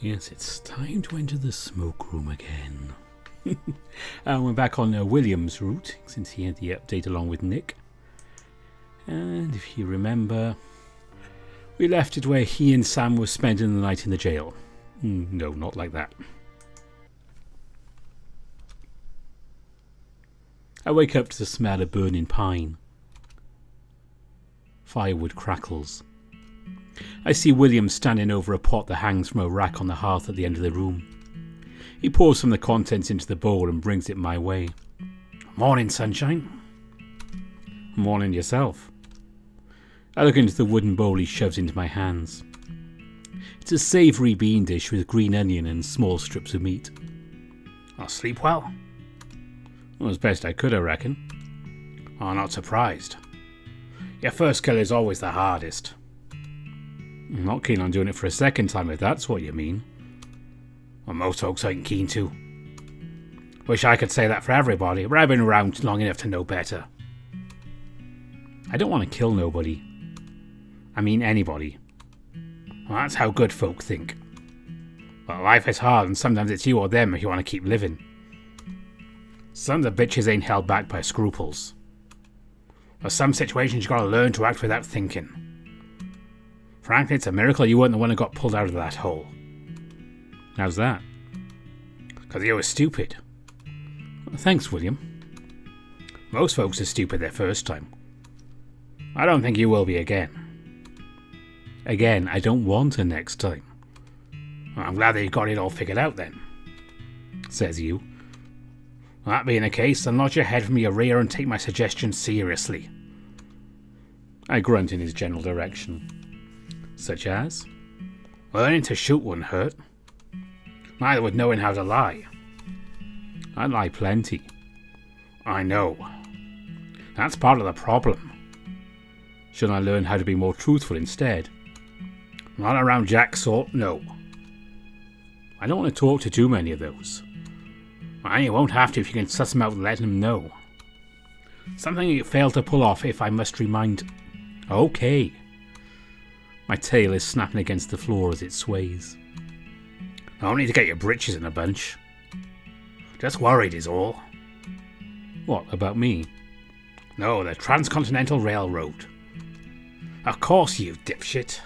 Yes, it's time to enter the smoke room again. We're back on William's route, since he had the update along with Nick. And if you remember, we left it where he and Sam were spending the night in the jail. No, not like that. I wake up to the smell of burning pine. Firewood crackles. I see William standing over a pot that hangs from a rack on the hearth at the end of the room. He pours some of the contents into the bowl and brings it my way. Morning, sunshine. Morning yourself. I look into the wooden bowl he shoves into my hands. It's a savoury bean dish with green onion and small strips of meat. I'll sleep well? As best I could, I reckon. Oh, not surprised. Your first kill is always the hardest. I'm not keen on doing it for a second time, if that's what you mean. Well, most folks ain't keen to. Wish I could say that for everybody, but I've been around long enough to know better. I don't want to kill nobody. I mean anybody. Well, that's how good folk think. Well, life is hard, and sometimes it's you or them if you want to keep living. Some of the bitches ain't held back by scruples. For some situations you gotta learn to act without thinking. Frankly, it's a miracle you weren't the one who got pulled out of that hole. How's that? Because you were stupid. Well, thanks, William. Most folks are stupid their first time. I don't think you will be again. Again, I don't want a next time. Well, I'm glad that you got it all figured out then, says you. Well, that being the case, then nod your head from your rear and take my suggestion seriously. I grunt in his general direction. Such as? Learning to shoot wouldn't hurt. Neither would knowing how to lie. I lie plenty. I know. That's part of the problem. Shouldn't I learn how to be more truthful instead? Not around Jack's sort, no. I don't want to talk to too many of those. And you won't have to if you can suss them out and let them know. Something you failed to pull off, if I must remind... Okay. My tail is snapping against the floor as it sways. No need to get your britches in a bunch. Just worried is all. What, about me? No, the Transcontinental Railroad. Of course, you dipshit.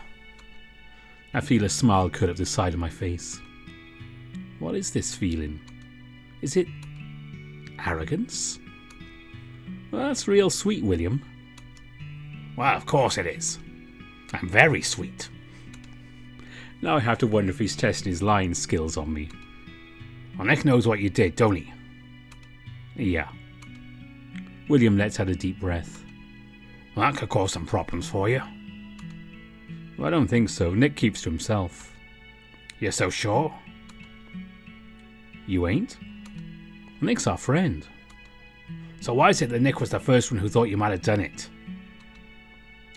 I feel a smile cut up the side of my face. What is this feeling? Is it arrogance? Well, that's real sweet, William. Well, of course it is. I'm very sweet. Now I have to wonder if he's testing his lying skills on me. Well, Nick knows what you did, don't he? Yeah. William lets out a deep breath. Well, that could cause some problems for you. Well, I don't think so. Nick keeps to himself. You're so sure? You ain't? Nick's our friend. So why is it that Nick was the first one who thought you might have done it?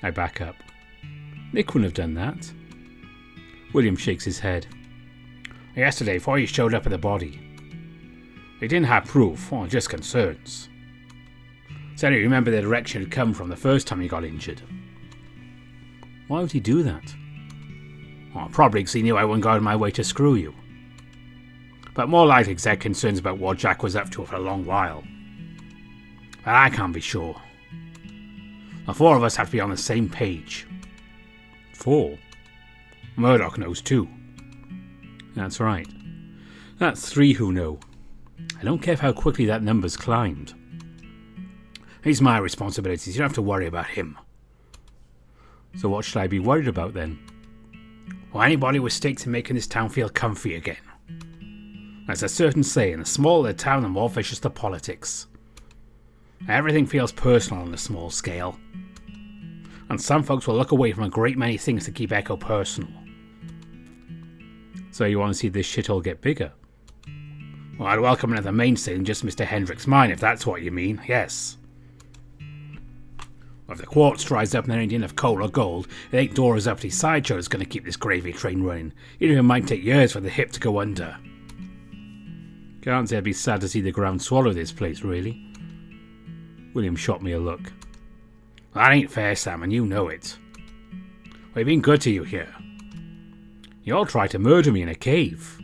I back up. Nick wouldn't have done that. William shakes his head. Yesterday, before you showed up with the body, he didn't have proof, or just concerns. Said he remembered the direction it had come from the first time he got injured. Why would he do that? Well, probably because he knew I wouldn't go out of my way to screw you. But more likely because he had concerns about what Jack was up to for a long while. But I can't be sure. The four of us have to be on the same page. 4? Murdoch knows too. That's right. That's 3 who know. I don't care how quickly that number's climbed. He's my responsibility, you don't have to worry about him. So what should I be worried about then? Well, anybody with stakes in making this town feel comfy again. There's a certain saying, the smaller the town, the more vicious the politics. Everything feels personal on a small scale. And some folks will look away from a great many things to keep Echo personal. So you want to see this shithole get bigger? Well, I'd welcome another mainstay than just Mr. Hendrick's mine, if that's what you mean, yes. Well, if the quartz dries up and there ain't enough coal or gold, it ain't Dora's uppity sideshow that's going to keep this gravy train running, even if it might take years for the hip to go under. Can't say I'd be sad to see the ground swallow this place, really. William shot me a look. That ain't fair, Sam, and you know it. We've been good to you here. You all tried to murder me in a cave.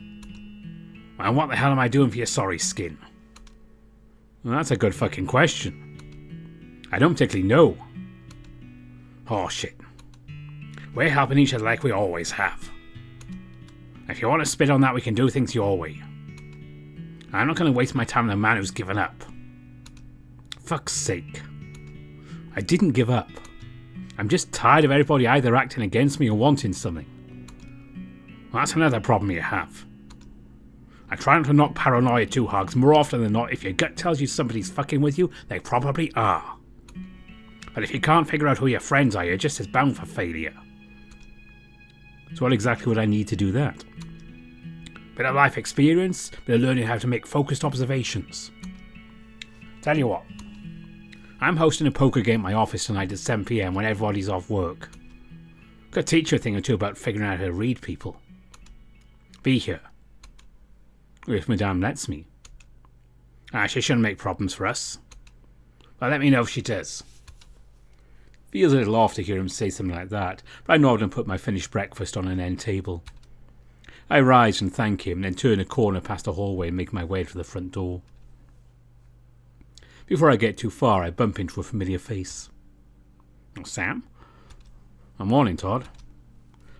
And what the hell am I doing for your sorry skin? Well, that's a good fucking question. I don't particularly know. Oh shit. We're helping each other like we always have. If you want to spit on that, we can do things your way. I'm not going to waste my time on a man who's given up. Fuck's sake. I didn't give up. I'm just tired of everybody either acting against me or wanting something. Well, that's another problem you have. I try not to knock paranoia too hard, 'cause more often than not, if your gut tells you somebody's fucking with you, they probably are. But if you can't figure out who your friends are, you're just as bound for failure. So what exactly would I need to do that? Bit of life experience, bit of learning how to make focused observations. Tell you what, I'm hosting a poker game at my office tonight at 7 PM when everybody's off work. Could teach you a thing or two about figuring out how to read people. Be here. If Madame lets me. She shouldn't make problems for us. But let me know if she does. Feels a little off to hear him say something like that, but I nod and put my finished breakfast on an end table. I rise and thank him, then turn a corner past the hallway and make my way to the front door. Before I get too far, I bump into a familiar face. Oh, Sam? Morning, Todd.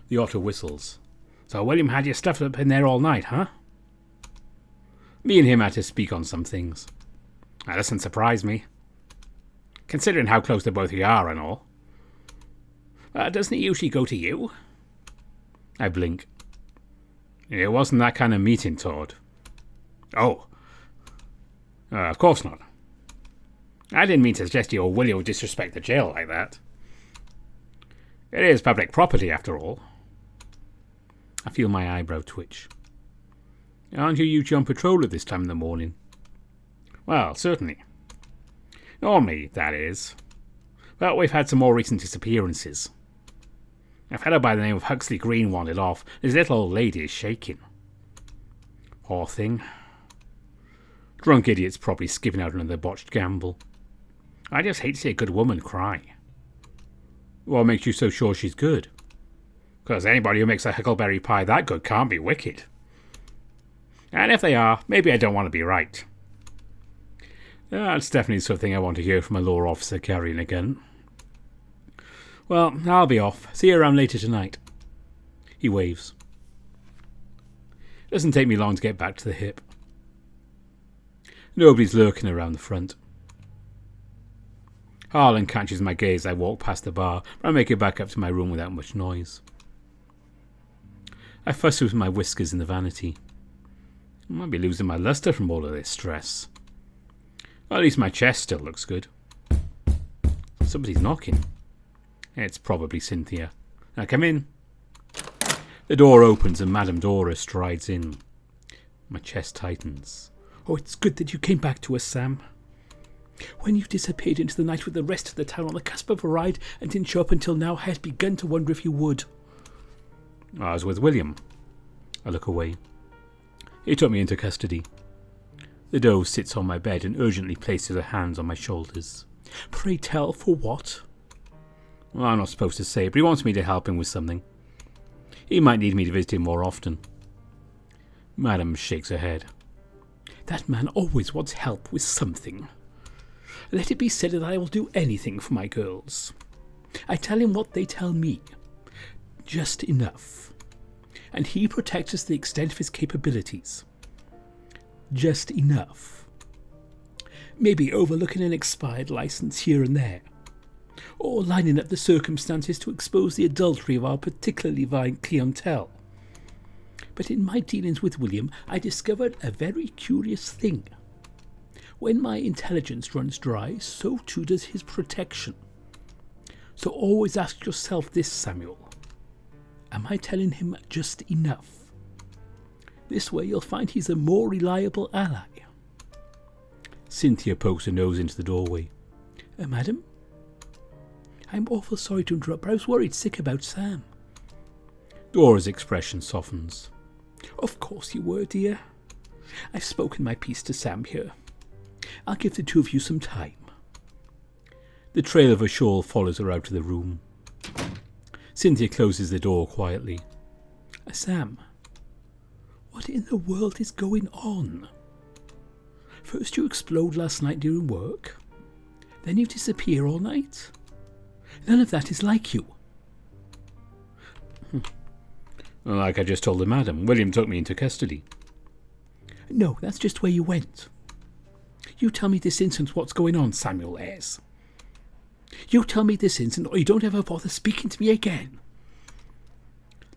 The otter whistles. So William had you stuffed up in there all night, huh? Me and him had to speak on some things. That doesn't surprise me, considering how close the both of you are and all. Doesn't he usually go to you? I blink. It wasn't that kind of meeting, Todd. Oh. Of course not. I didn't mean to suggest you or Willie would disrespect the jail like that. It is public property, after all. I feel my eyebrow twitch. Aren't you usually on patrol at this time in the morning? Well, certainly. Normally, that is. But we've had some more recent disappearances. A fellow by the name of Huxley Green wandered off. His little old lady is shaking. Poor thing. Drunk idiot's probably skipping out another botched gamble. I just hate to see a good woman cry. What makes you so sure she's good? Because anybody who makes a huckleberry pie that good can't be wicked. And if they are, maybe I don't want to be right. That's definitely something I want to hear from a law officer carrying a gun. Well, I'll be off. See you around later tonight. He waves. Doesn't take me long to get back to the hip. Nobody's lurking around the front. Harlan catches my gaze as I walk past the bar, but I make it back up to my room without much noise. I fuss with my whiskers in the vanity. I might be losing my luster from all of this stress. Well, at least my chest still looks good. Somebody's knocking. It's probably Cynthia. Now come in. The door opens and Madame Dora strides in. My chest tightens. Oh, it's good that you came back to us, Sam. When you disappeared into the night with the rest of the town on the cusp of a ride and didn't show up until now, I had begun to wonder if you would. I was with William. I look away. He took me into custody. The doe sits on my bed and urgently places her hands on my shoulders. Pray tell, for what? Well, I'm not supposed to say, but he wants me to help him with something. He might need me to visit him more often. Madam shakes her head. That man always wants help with something. Let it be said that I will do anything for my girls. I tell him what they tell me. Just enough. And he protects us to the extent of his capabilities. Just enough. Maybe overlooking an expired license here and there. Or lining up the circumstances to expose the adultery of our particularly vying clientele. But in my dealings with William, I discovered a very curious thing. When my intelligence runs dry, so too does his protection. So always ask yourself this, Samuel. Am I telling him just enough? This way you'll find he's a more reliable ally. Cynthia pokes her nose into the doorway. Madam? I'm awful sorry to interrupt, but I was worried sick about Sam. Dora's expression softens. Of course you were, dear. I've spoken my piece to Sam here. I'll give the two of you some time. The trail of her shawl follows her out of the room. Cynthia closes the door quietly. Sam, what in the world is going on? First you explode last night during work, then you disappear all night. None of that is like you. Like I just told the madam, William took me into custody. No, that's just where you went. You tell me this instant what's going on, Samuel Ayres. You tell me this instant or you don't ever bother speaking to me again.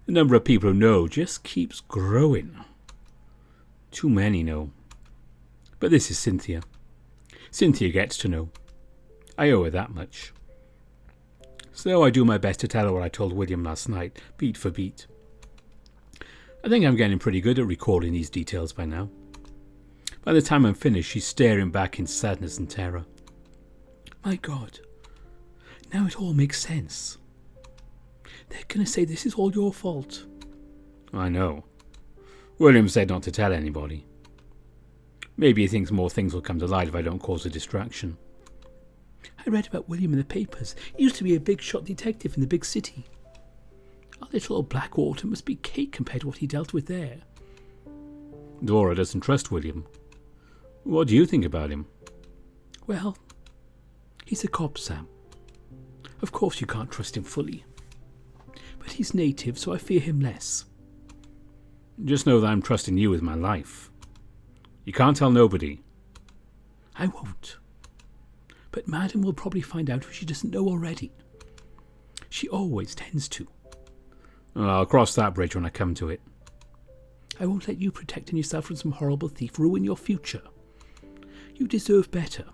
The number of people who know just keeps growing. Too many know. But this is Cynthia. Cynthia gets to know. I owe her that much. So I do my best to tell her what I told William last night, beat for beat. I think I'm getting pretty good at recalling these details by now. By the time I'm finished, she's staring back in sadness and terror. My God, now it all makes sense. They're going to say this is all your fault. I know. William said not to tell anybody. Maybe he thinks more things will come to light if I don't cause a distraction. I read about William in the papers. He used to be a big shot detective in the big city. Our little old Blackwater must be cake compared to what he dealt with there. Dora doesn't trust William. What do you think about him? Well, he's a cop, Sam. Of course you can't trust him fully. But he's native, so I fear him less. Just know that I'm trusting you with my life. You can't tell nobody. I won't. But Madam will probably find out if she doesn't know already. She always tends to. I'll cross that bridge when I come to it. I won't let you protecting yourself from some horrible thief ruin your future. You deserve better.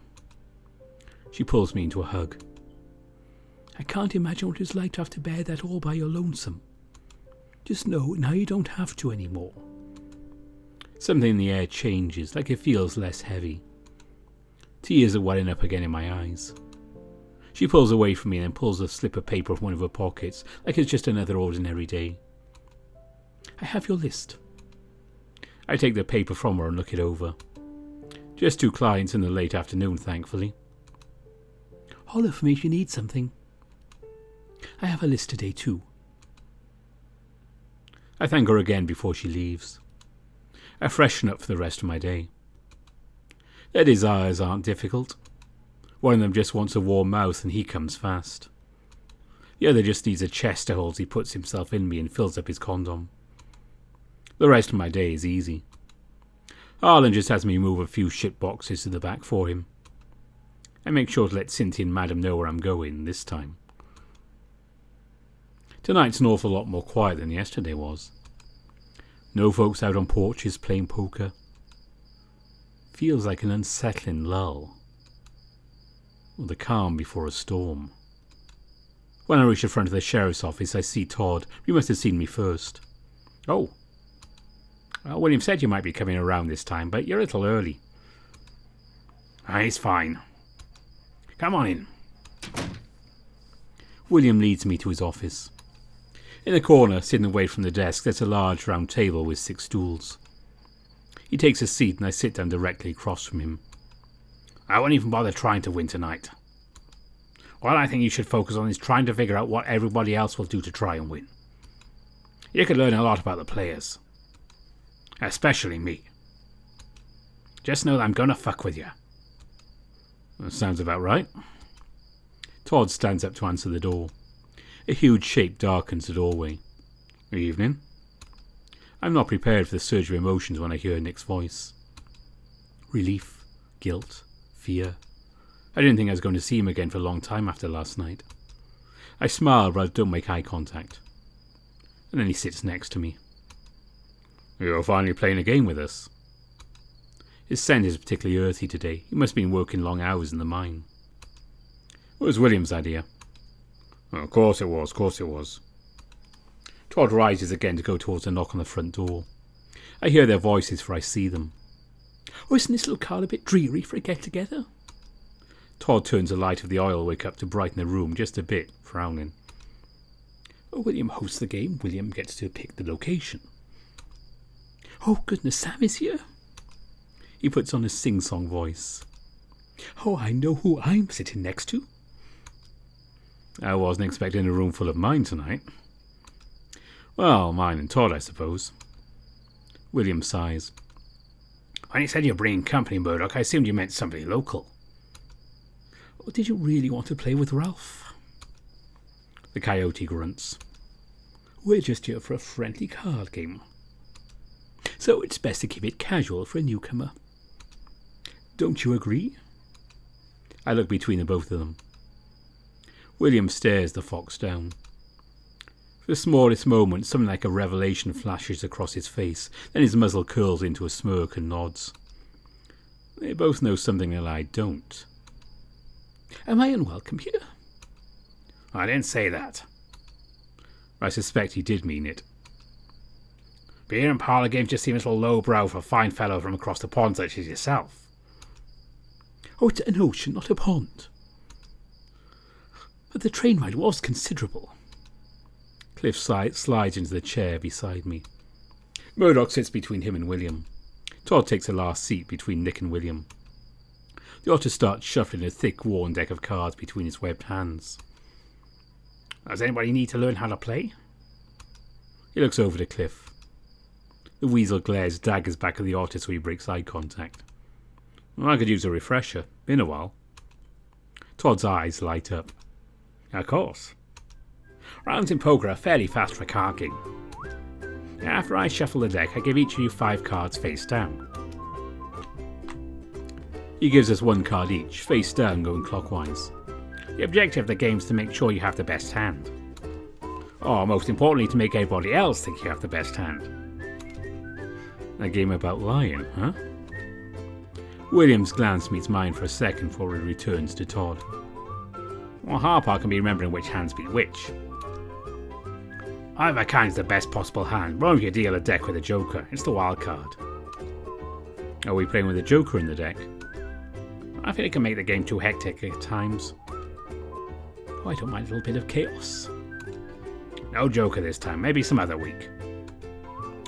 She pulls me into a hug. I can't imagine what it's like to have to bear that all by your lonesome. Just know now you don't have to anymore. Something in the air changes, like it feels less heavy. Tears are welling up again in my eyes. She pulls away from me and then pulls a slip of paper from one of her pockets, like it's just another ordinary day. I have your list. I take the paper from her and look it over. Just 2 clients in the late afternoon, thankfully. Holler for me if you need something. I have a list today too. I thank her again before she leaves. I freshen up for the rest of my day. Their desires aren't difficult. One of them just wants a warm mouth and he comes fast. The other just needs a chest to hold as he puts himself in me and fills up his condom. The rest of my day is easy. Harlan just has me move a few shit boxes to the back for him. I make sure to let Cynthia and Madam know where I'm going this time. Tonight's an awful lot more quiet than yesterday was. No folks out on porches playing poker. Feels like an unsettling lull. Or the calm before a storm. When I reach the front of the sheriff's office, I see Todd. You must have seen me first. Oh. Well, William said you might be coming around this time, but you're a little early. He's fine. Come on in. William leads me to his office. In the corner, sitting away from the desk, there's a large round table with 6 stools. He takes a seat and I sit down directly across from him. I won't even bother trying to win tonight. What I think you should focus on is trying to figure out what everybody else will do to try and win. You could learn a lot about the players. Especially me. Just know that I'm gonna fuck with you. That sounds about right. Todd stands up to answer the door. A huge shape darkens the doorway. Evening. I'm not prepared for the surge of emotions when I hear Nick's voice. Relief, guilt, fear. I didn't think I was going to see him again for a long time after last night. I smile, but I don't make eye contact. And then he sits next to me. You're finally playing a game with us. His scent is particularly earthy today. He must have been working long hours in the mine. It was William's idea. Of course it was. Todd rises again to go towards the knock on the front door. I hear their voices, for I see them. Oh, isn't this little car a bit dreary for a get-together? Todd turns the light of the oil wick up to brighten the room just a bit, frowning. Oh, William hosts the game. William gets to pick the location. Oh, goodness, Sam is here. He puts on a sing-song voice. Oh, I know who I'm sitting next to. I wasn't expecting a room full of mine tonight. Well, mine and Todd, I suppose. William sighs. When you said you're bringing company, Murdoch, I assumed you meant somebody local. Or did you really want to play with Ralph? The coyote grunts. We're just here for a friendly card game. So it's best to keep it casual for a newcomer. Don't you agree? I look between the both of them. William stares the fox down. For the smallest moment, something like a revelation flashes across his face, then his muzzle curls into a smirk and nods. They both know something that I don't. Am I unwelcome here? I didn't say that. I suspect he did mean it. Beer and parlour games just seem a little lowbrow for a fine fellow from across the pond such as yourself. Oh, it's an ocean, not a pond. But the train ride was considerable. Cliff slides into the chair beside me. Murdoch sits between him and William. Todd takes the last seat between Nick and William. The otter starts shuffling a thick, worn deck of cards between his webbed hands. Does anybody need to learn how to play? He looks over to Cliff. The weasel glares daggers back at the otter so he breaks eye contact. Well, I could use a refresher. Been a while. Todd's eyes light up. Of course. Rounds in poker are fairly fast for a card game. After I shuffle the deck, I give each of you 5 cards face down. He gives us 1 card each, face down, going clockwise. The objective of the game is to make sure you have the best hand. Or, most importantly, to make everybody else think you have the best hand. A game about lying, huh? William's glance meets mine for a second before he returns to Todd. Well, hard part can be remembering which hands beat which. Either kind is the best possible hand, but only if you deal a deck with a joker. It's the wild card. Are we playing with a joker in the deck? I feel it can make the game too hectic at times. Oh, I don't mind a little bit of chaos. No joker this time, maybe some other week.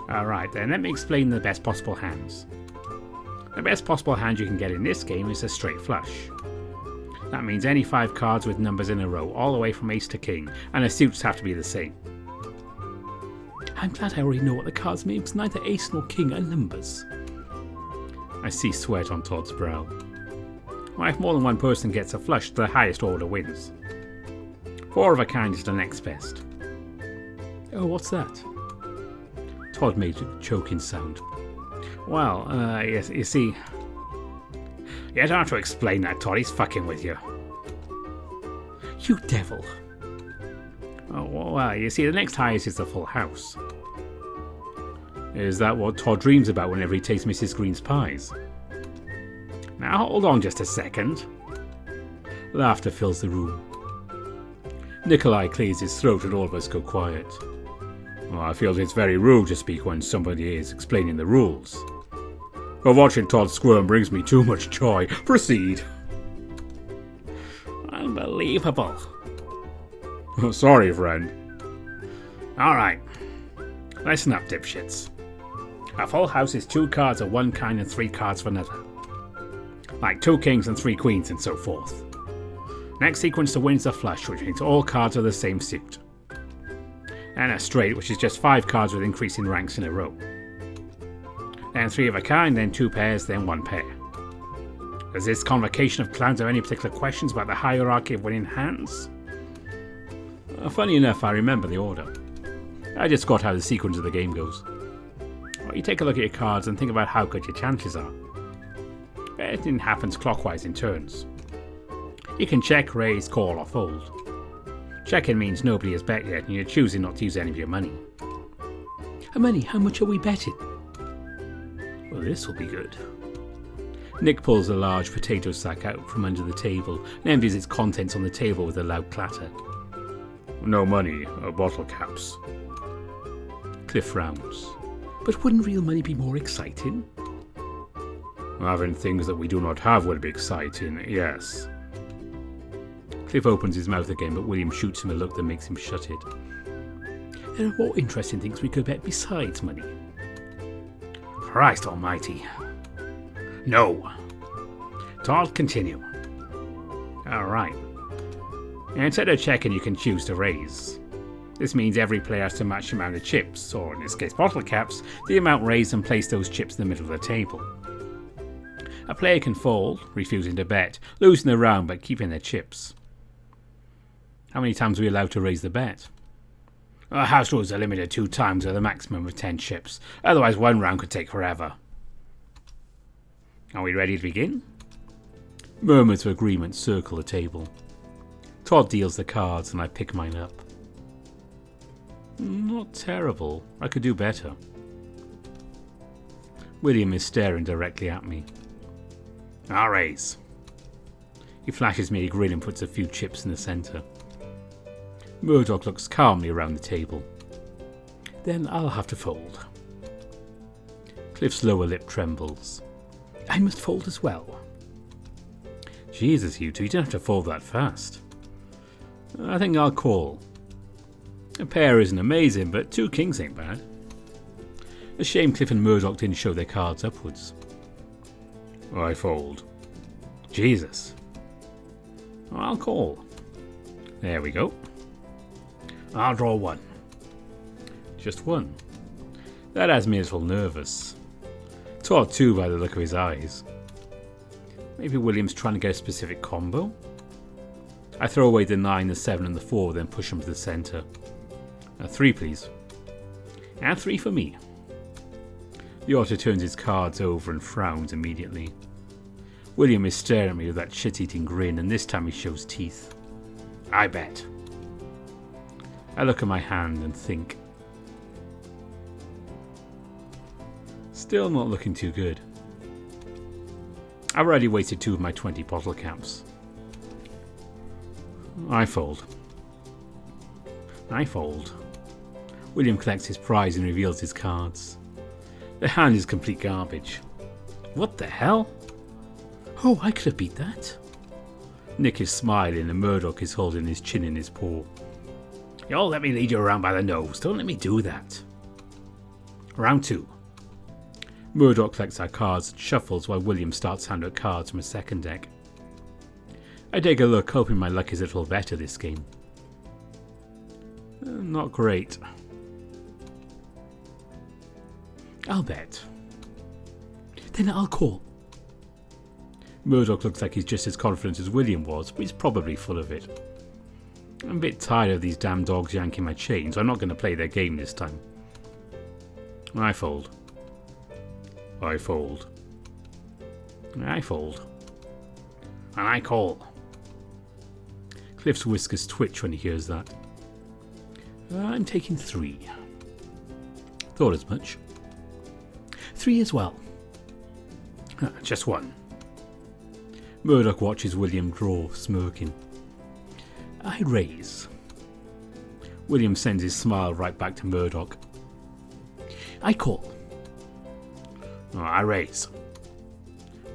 Alright then, let me explain the best possible hands. The best possible hand you can get in this game is a straight flush. That means any 5 cards with numbers in a row, all the way from ace to king, and the suits have to be the same. I'm glad I already know what the cards mean, because neither ace nor king are numbers. I see sweat on Todd's brow. Well, if more than one person gets a flush, the highest order wins. 4 of a kind is the next best. Oh, what's that? Todd made a choking sound. Well, yes, you see... You don't have to explain that, Todd. He's fucking with you. You devil. Oh, well, you see, the next highest is the full house. Is that what Todd dreams about whenever he tastes Mrs. Green's pies? Now, hold on just a second. Laughter fills the room. Nikolai clears his throat and all of us go quiet. Well, I feel it's very rude to speak when somebody is explaining the rules. But watching Todd squirm brings me too much joy. Proceed. Unbelievable. Sorry, friend. Alright. Listen up, dipshits. A full house is 2 cards of one kind and 3 cards of another. Like 2 kings and 3 queens and so forth. Next sequence to win is a flush, which means all cards are the same suit. And a straight, which is just 5 cards with increasing ranks in a row. Then 3 of a kind, then 2 pairs, then 1 pair. Does this convocation of clowns have any particular questions about the hierarchy of winning hands? Funny enough, I remember the order. I just got how the sequence of the game goes. Well, you take a look at your cards and think about how good your chances are. Betting happens clockwise in turns. You can check, raise, call, or fold. Checking means nobody has bet yet and you're choosing not to use any of your money. Money, how much are we betting? Well, this will be good. Nick pulls a large potato sack out from under the table and empties its contents on the table with a loud clatter. No money, bottle caps. Cliff frowns. But wouldn't real money be more exciting? Having things that we do not have would be exciting, yes. Cliff opens his mouth again, but William shoots him a look that makes him shut it. There are more interesting things we could bet besides money. Christ almighty. No. Todd, continue. Alright. Instead of checking, you can choose to raise. This means every player has to match the amount of chips, or in this case bottle caps, the amount raised and place those chips in the middle of the table. A player can fold, refusing to bet, losing the round but keeping their chips. How many times are we allowed to raise the bet? House rules are limited 2 times with a maximum of 10 chips, otherwise one round could take forever. Are we ready to begin? Murmurs of agreement circle the table. Todd deals the cards and I pick mine up. Not terrible. I could do better. William is staring directly at me. I'll raise. He flashes me a grin and puts a few chips in the centre. Murdoch looks calmly around the table. Then I'll have to fold. Cliff's lower lip trembles. I must fold as well. Jesus, you two, you don't have to fold that fast. I think I'll call. A pair isn't amazing, but 2 kings ain't bad. A shame Cliff and Murdoch didn't show their cards upwards. I fold. Jesus. I'll call. There we go. I'll draw 1. Just 1. That has me a little nervous. Todd too by the look of his eyes. Maybe William's trying to get a specific combo? I throw away the 9, the 7 and the 4, then push them to the centre. 3 please. And 3 for me. The otter turns his cards over and frowns immediately. William is staring at me with that shit-eating grin, and this time he shows teeth. I bet. I look at my hand and think. Still not looking too good. I've already wasted 2 of my 20 bottle caps. I fold. I fold. William collects his prize and reveals his cards. The hand is complete garbage. What the hell? Oh, I could have beat that. Nick is smiling and Murdoch is holding his chin in his paw. Y'all let me lead you around by the nose. Don't let me do that. Round 2. Murdoch collects our cards and shuffles while William starts handing out cards from a second deck. I take a look, hoping my luck is a little better this game. Not great. I'll bet. Then I'll call. Murdoch looks like he's just as confident as William was, but he's probably full of it. I'm a bit tired of these damn dogs yanking my chain, so I'm not going to play their game this time. I fold. I fold. I fold. And I call. Cliff's whiskers twitch when he hears that. I'm taking 3. Thought as much. 3 as well. Just 1. Murdoch watches William draw, smirking. I raise. William sends his smile right back to Murdoch. I call. I raise.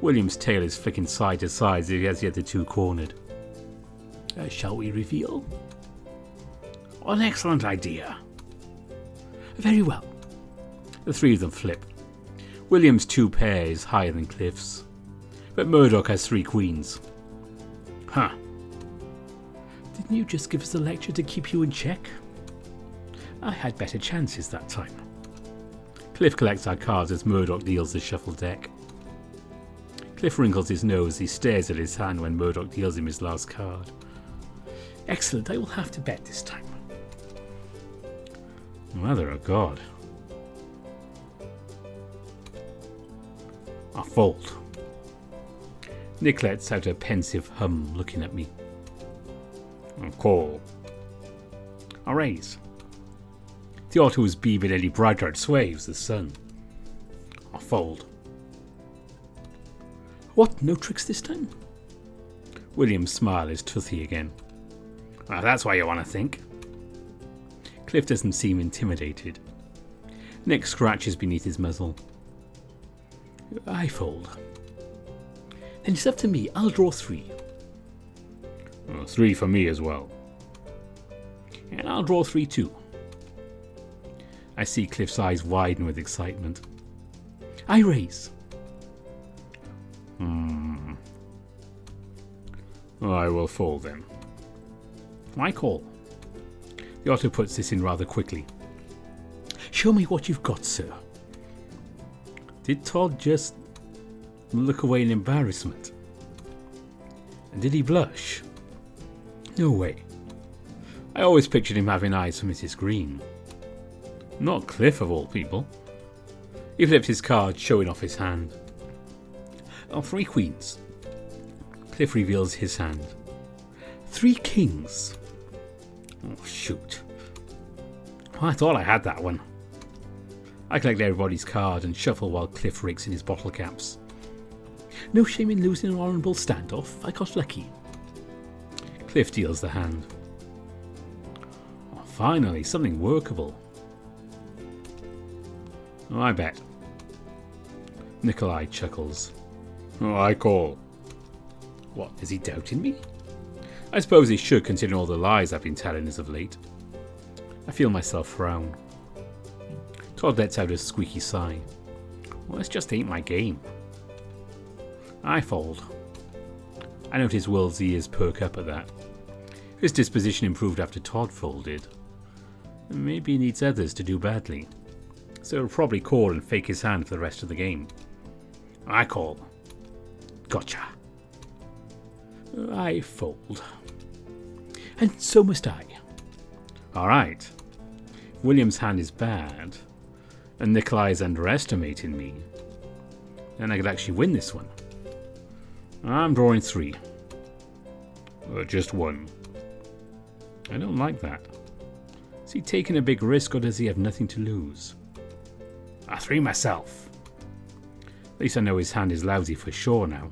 William's tail is flicking side to side as he has the other 2 cornered. Shall we reveal? An excellent idea. Very well. The 3 of them flip. William's 2 pair is higher than Cliff's, but Murdoch has 3 queens. Huh. Didn't you just give us a lecture to keep you in check? I had better chances that time. Cliff collects our cards as Murdoch deals the shuffle deck. Cliff wrinkles his nose as he stares at his hand when Murdoch deals him his last card. Excellent, I will have to bet this time. Mother of God. I fold. Nick lets out a pensive hum looking at me. I call. I raise. The otter was beaming any brighter sway as the sun. I fold. What, no tricks this time? William's smile is toothy again. Well, that's why you want to think. Cliff doesn't seem intimidated. Nick scratches beneath his muzzle. I fold. Then it's up to me. I'll draw 3. 3 for me as well. And I'll draw 3 too. I see Cliff's eyes widen with excitement. I raise. I will fold then. I call. The Otter puts this in rather quickly. Show me what you've got, sir. Did Todd just look away in embarrassment? And did he blush? No way. I always pictured him having eyes for Mrs. Green. Not Cliff, of all people. He flipped his card, showing off his hand. Oh, 3 queens. Cliff reveals his hand. 3 kings. Oh, shoot. Oh, I thought I had that one. I collect everybody's card and shuffle while Cliff rakes in his bottle caps. No shame in losing an honourable standoff. I got lucky. Cliff deals the hand. Oh, finally, something workable. Oh, I bet. Nikolai chuckles. Oh, I call. What, is he doubting me? I suppose he should, considering all the lies I've been telling as of late. I feel myself frown. Todd lets out a squeaky sigh. Well, this just ain't my game. I fold. I notice Will's ears perk up at that. His disposition improved after Todd folded. Maybe he needs others to do badly. So he'll probably call and fake his hand for the rest of the game. I call. Gotcha. I fold. And so must I. Alright. William's hand is bad, and Nikolai is underestimating me. Then I could actually win this one. I'm drawing 3. Just 1. I don't like that. Is he taking a big risk, or does he have nothing to lose? 3 myself. At least I know his hand is lousy for sure now.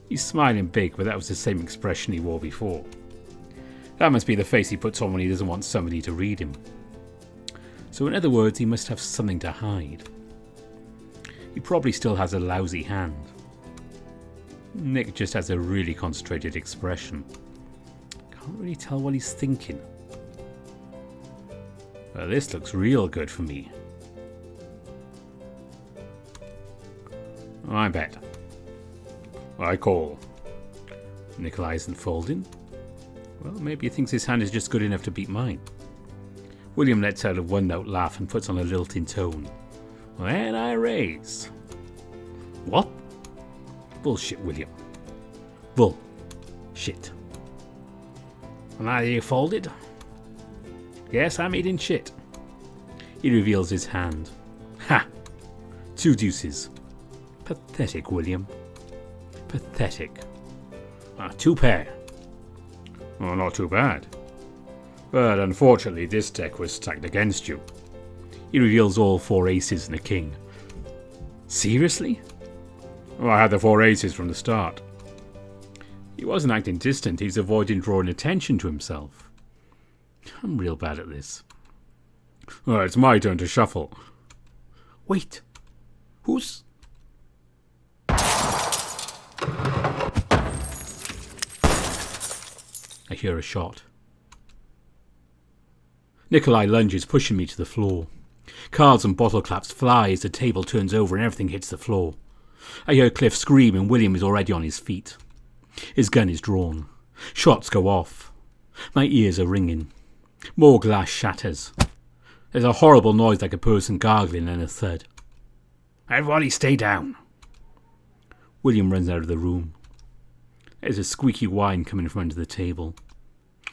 He's smiling big, but that was the same expression he wore before. That must be the face he puts on when he doesn't want somebody to read him. So in other words, he must have something to hide. He probably still has a lousy hand. Nick just has a really concentrated expression. Can't really tell what he's thinking. Well, this looks real good for me. I bet. I call. Nikolai isn't folding. Well, maybe he thinks his hand is just good enough to beat mine. William lets out a one-note laugh and puts on a lilting tone. Then I raise. What? Bullshit, William. Bull. Shit. And now you folded? Yes, I'm eating shit. He reveals his hand. Ha! 2 deuces. Pathetic, William. Pathetic. 2 pair. Well, not too bad. But unfortunately, this deck was stacked against you. He reveals all 4 aces and a king. Seriously? Well, I had the 4 aces from the start. He wasn't acting distant, he was avoiding drawing attention to himself. I'm real bad at this. Well, it's my turn to shuffle. Wait. Who's... I hear a shot. Nikolai lunges, pushing me to the floor. Cards and bottle claps fly as the table turns over and everything hits the floor. I hear Cliff scream and William is already on his feet. His gun is drawn. Shots go off. My ears are ringing. More glass shatters. There's a horrible noise like a person gargling and a thud. Everybody stay down. William runs out of the room. There's a squeaky whine coming from under the table.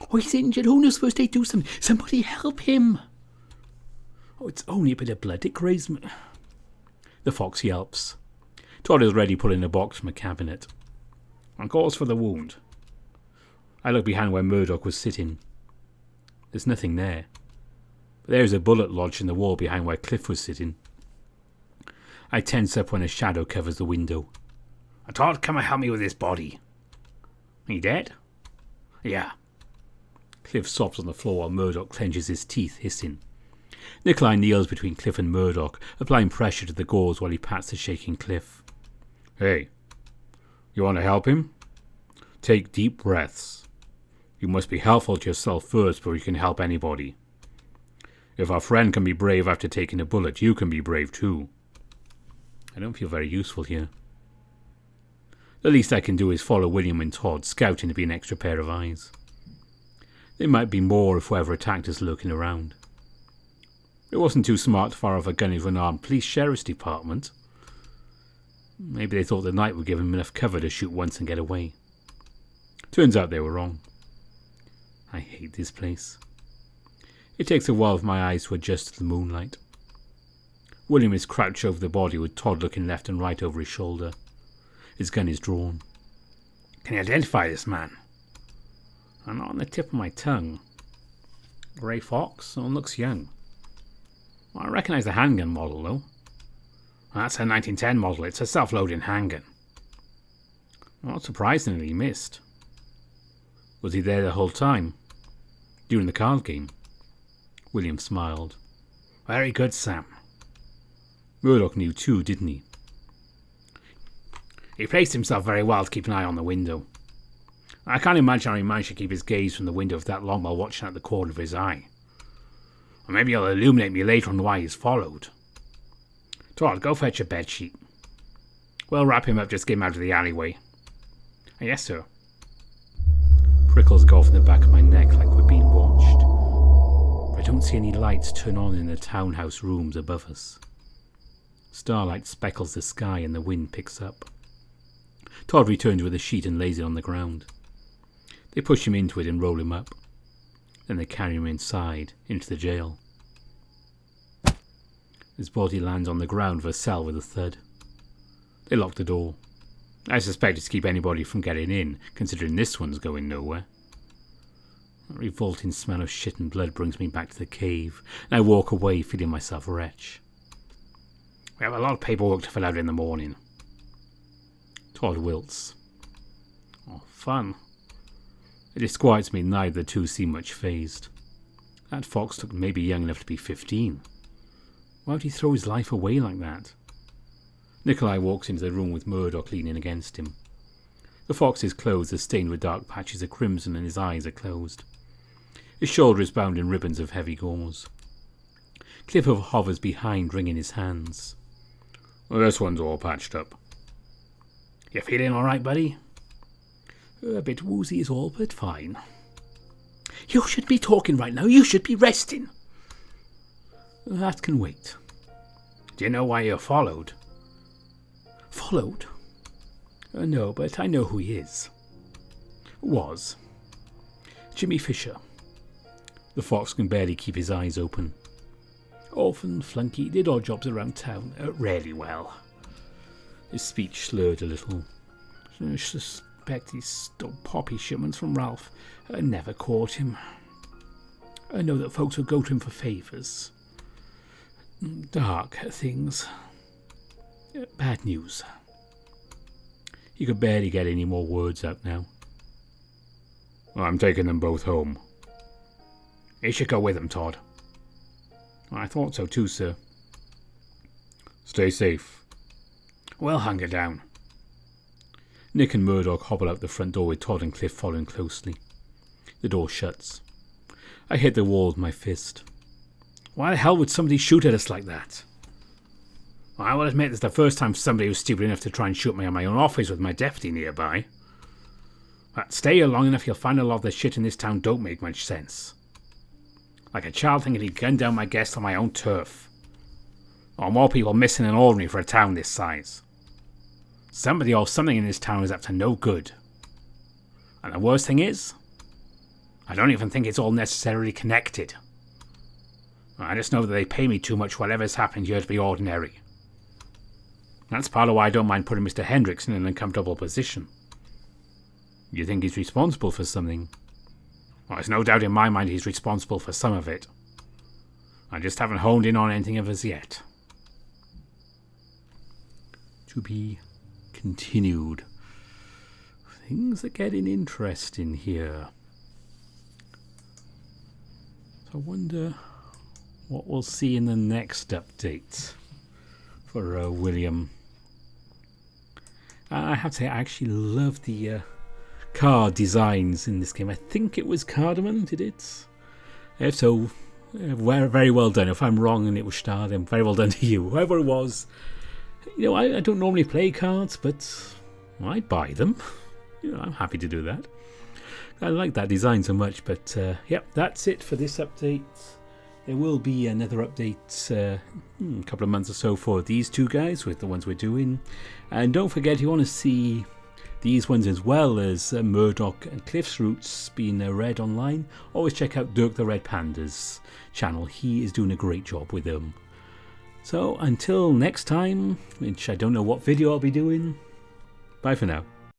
Oh, he's injured. Who knows first aid? Do something. Somebody help him. Oh, it's only a bit of blood. It grazed me. The fox yelps. Todd is ready, pulling a box from a cabinet. And calls for the wound. I look behind where Murdoch was sitting. There's nothing there. But there's a bullet lodged in the wall behind where Cliff was sitting. I tense up when a shadow covers the window. Todd, come and help me with this body. He dead? Yeah. Cliff sobs on the floor while Murdoch clenches his teeth, hissing. Nikolai kneels between Cliff and Murdoch, applying pressure to the gauze while he pats the shaking Cliff. Hey, you want to help him? Take deep breaths. You must be helpful to yourself first before you can help anybody. If our friend can be brave after taking a bullet, you can be brave too. I don't feel very useful here. The least I can do is follow William and Todd, scouting to be an extra pair of eyes. There might be more if whoever attacked us lurking around. It wasn't too smart to fire off a gun into an armed police sheriff's department. Maybe they thought the night would give them enough cover to shoot once and get away. Turns out they were wrong. I hate this place. It takes a while for my eyes to adjust to the moonlight. William is crouched over the body with Todd looking left and right over his shoulder. His gun is drawn. Can you identify this man? I'm not on the tip of my tongue. Grey fox, and looks young. Well, I recognise the handgun model, though. That's a 1910 model. It's a self-loading handgun. Not surprisingly, he missed. Was he there the whole time? During the card game? William smiled. Very good, Sam. Murdoch knew too, didn't he? He placed himself very well to keep an eye on the window. I can't imagine how he managed to keep his gaze from the window for that long while watching out the corner of his eye. Or maybe he'll illuminate me later on why he's followed. Todd, go fetch a bedsheet. We'll wrap him up, just get him out of the alleyway. Yes, sir. Prickles go off in the back of my neck like we're being watched. But I don't see any lights turn on in the townhouse rooms above us. Starlight speckles the sky and the wind picks up. Todd returns with a sheet and lays it on the ground. They push him into it and roll him up. Then they carry him inside, into the jail. His body lands on the ground of a cell with a thud. They lock the door. I suspect it's to keep anybody from getting in, considering this one's going nowhere. A revolting smell of shit and blood brings me back to the cave, and I walk away feeling myself wretch. We have a lot of paperwork to fill out in the morning. Todd wilts. Oh, fun. It disquiets me neither of the two seem much fazed. That fox looked maybe young enough to be 15. Why would he throw his life away like that? Nikolai walks into the room with Murdoch leaning against him. The fox's clothes are stained with dark patches of crimson and his eyes are closed. His shoulder is bound in ribbons of heavy gauze. Clifford hovers behind, wringing his hands. Well, this one's all patched up. You feeling all right, buddy? A bit woozy is all, but fine. You should be talking right now. You should be resting. That can wait. Do you know why you're followed? Followed? No, but I know who he is. Was. Jimmy Fisher. The fox can barely keep his eyes open. Orphan, flunky, did odd jobs around town. Rarely well. His speech slurred a little. I suspect he stole poppy shipments from Ralph. Never caught him. I know that folks would go to him for favours. Dark things. Bad news. He could barely get any more words out now. I'm taking them both home. You should go with them, Todd. I thought so too, sir. Stay safe. We'll hunker down. Nick and Murdoch hobble out the front door with Todd and Cliff following closely. The door shuts. I hit the wall with my fist. Why the hell would somebody shoot at us like that? I will admit it's the first time somebody was stupid enough to try and shoot me in my own office with my deputy nearby. But stay here long enough, you'll find a lot of the shit in this town don't make much sense. Like a child thinking he'd gun down my guest on my own turf. Or more people missing than ordinary for a town this size. Somebody or something in this town is up to no good. And the worst thing is, I don't even think it's all necessarily connected. I just know that they pay me too much for whatever's happened here to be ordinary. That's part of why I don't mind putting Mr. Hendricks in an uncomfortable position. You think he's responsible for something? Well, there's no doubt in my mind he's responsible for some of it. I just haven't honed in on anything of as yet. To be continued. Things are getting interesting here. So I wonder what we'll see in the next update for William. I have to say, I actually love the card designs in this game. I think it was Cardamom did it. If so, very well done. If I'm wrong and it was Star, then very well done to you. Whoever it was. You know, I don't normally play cards, but I buy them. You know, I'm happy to do that. I like that design so much. But yep, that's it for this update. There will be another update a couple of months or so for these two guys with the ones we're doing. And don't forget, if you want to see these ones as well as Murdoch and Cliff's Roots being read online, always check out Dirk the Red Panda's channel. He is doing a great job with them. So until next time, which I don't know what video I'll be doing, bye for now.